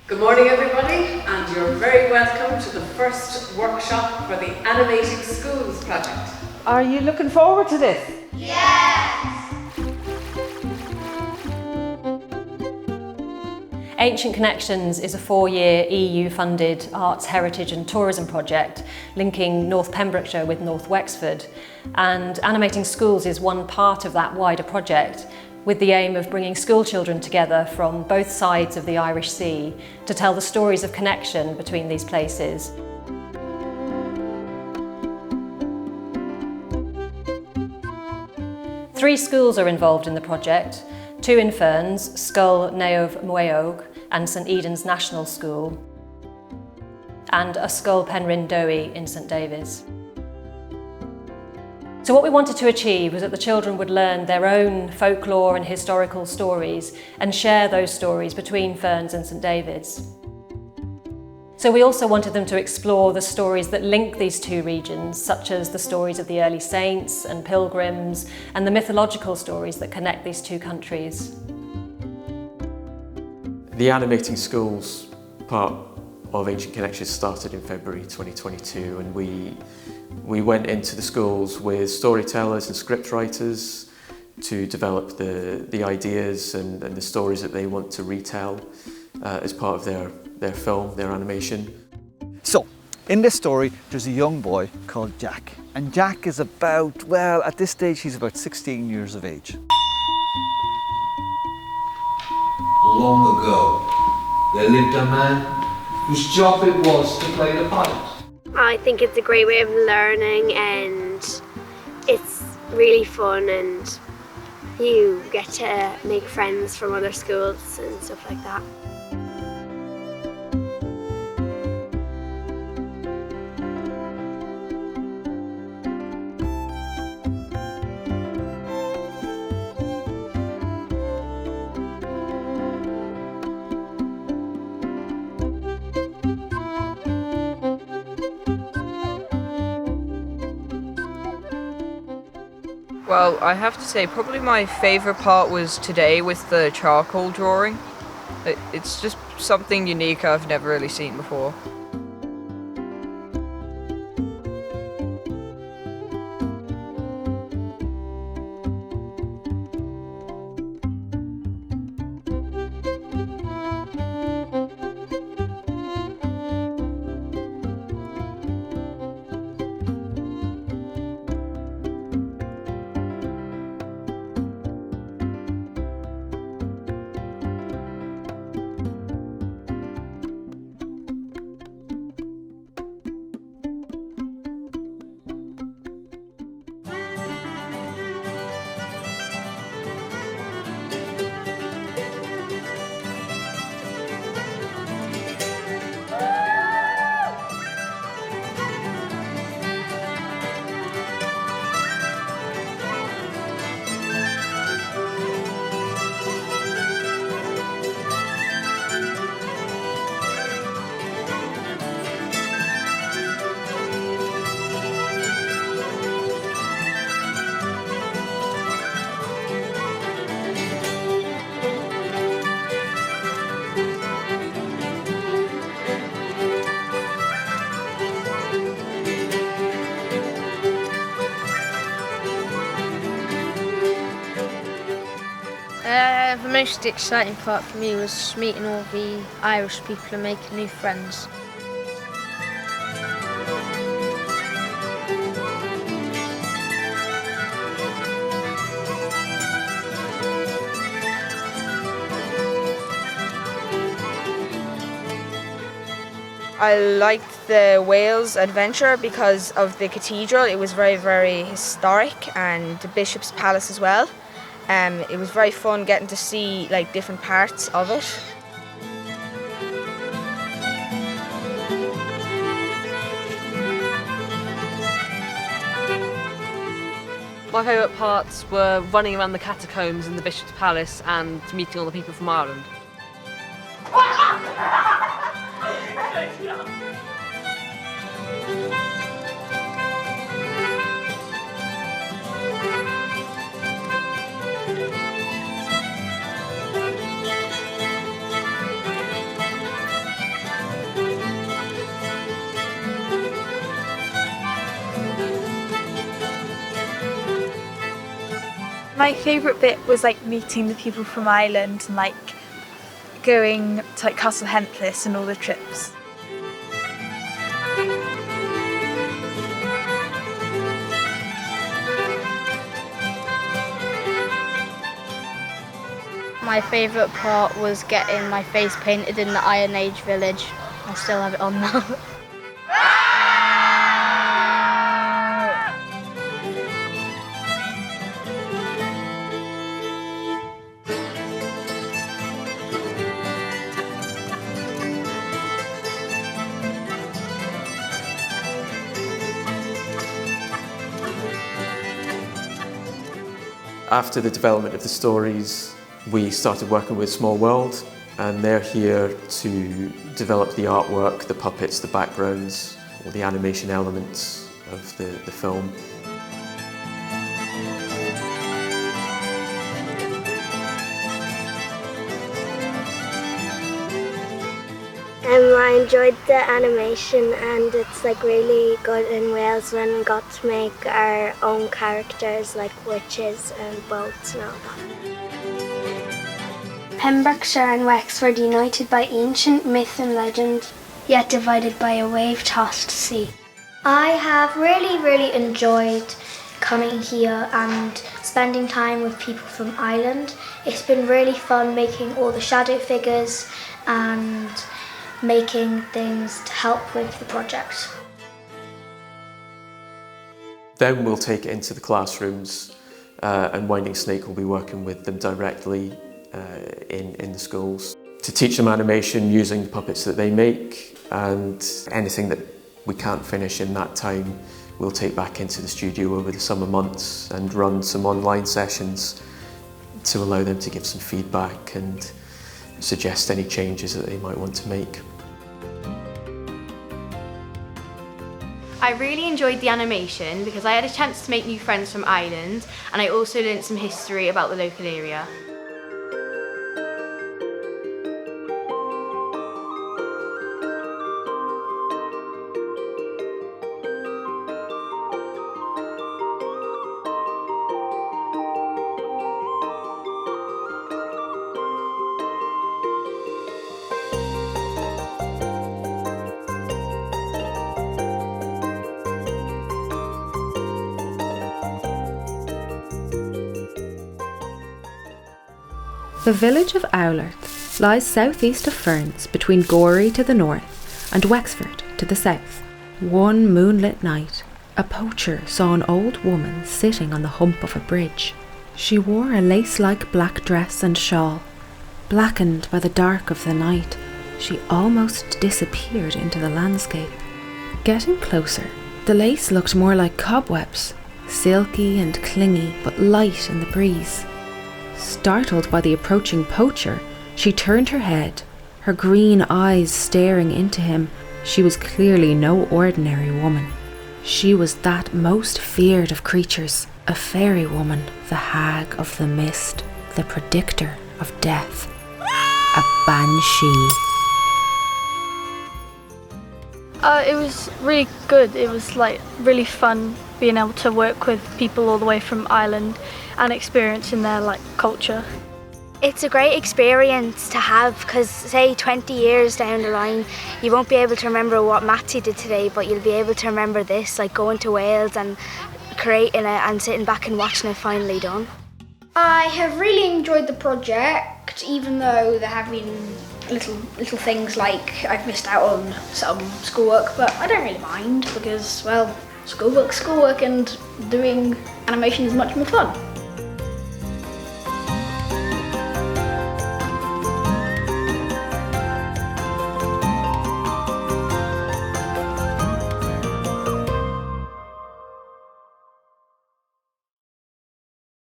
Good morning everybody, and you're very welcome to the first workshop for the Animating Schools project. Are you looking forward to this? Ancient Connections is a 4-year EU-funded arts, heritage and tourism project linking North Pembrokeshire with North Wexford. And Animating Schools is one part of that wider project, with the aim of bringing school children together from both sides of the Irish Sea to tell the stories of connection between these places. Three schools are involved in the project, two in Ferns, Scoil Neamh Mueog and St Eden's National School, and a Scoil Penrhyn Dowie in St David's. So what we wanted to achieve was that the children would learn their own folklore and historical stories and share those stories between Ferns and St David's. So we also wanted them to explore the stories that link these two regions, such as the stories of the early saints and pilgrims and the mythological stories that connect these two countries. The Animating Schools part of Ancient Connections started in February 2022, and we went into the schools with storytellers and scriptwriters to develop the ideas and the stories that they want to retell as part of their film, their animation. So, in this story, there's a young boy called Jack. And Jack is about, well, at this stage, he's about 16 years of age. Long ago, there lived a man whose job it was to play the pipe. I think it's a great way of learning, and it's really fun, and you get to make friends from other schools and stuff like that. Well, I have to say probably my favourite part was today with the charcoal drawing. It's just something unique I've never really seen before. The most exciting part for me was meeting all the Irish people and making new friends. I liked the Wales adventure because of the cathedral. It was very, very historic, and the Bishop's Palace as well. It was very fun getting to see like different parts of it. My favourite parts were running around the catacombs in the Bishop's Palace and meeting all the people from Ireland. My favourite bit was like meeting the people from Ireland and like going to like Castle Hentless and all the trips. My favourite part was getting my face painted in the Iron Age village. I still have it on now. After the development of the stories, we started working with Small World, and they're here to develop the artwork, the puppets, the backgrounds, all the animation elements of the film. I enjoyed the animation, and it's like really good in Wales when we got to make our own characters like witches and boats and all that. Pembrokeshire and Wexford united by ancient myth and legend, yet divided by a wave-tossed sea. I have really enjoyed coming here and spending time with people from Ireland. It's been really fun making all the shadow figures and making things to help with the project. Then we'll take it into the classrooms and Winding Snake will be working with them directly in the schools to teach them animation using the puppets that they make, and anything that we can't finish in that time we'll take back into the studio over the summer months and run some online sessions to allow them to give some feedback and suggest any changes that they might want to make. I really enjoyed the animation because I had a chance to make new friends from Ireland, and I also learnt some history about the local area. The village of Owlerth lies southeast of Ferns, between Gorey to the north and Wexford to the south. One moonlit night, a poacher saw an old woman sitting on the hump of a bridge. She wore a lace-like black dress and shawl. Blackened by the dark of the night, she almost disappeared into the landscape. Getting closer, the lace looked more like cobwebs, silky and clingy but light in the breeze. Startled by the approaching poacher, she turned her head, her green eyes staring into him. She was clearly no ordinary woman. She was that most feared of creatures, a fairy woman, the hag of the mist, the predictor of death, a banshee. It was really good. It was like really fun being able to work with people all the way from Ireland and experiencing their like culture. It's a great experience to have because say 20 years down the line you won't be able to remember what maths you did today, but you'll be able to remember this, like going to Wales and creating it and sitting back and watching it finally done. I have really enjoyed the project, even though there have been little things like I've missed out on some schoolwork, but I don't really mind because, well, schoolwork, and doing animation is much more fun.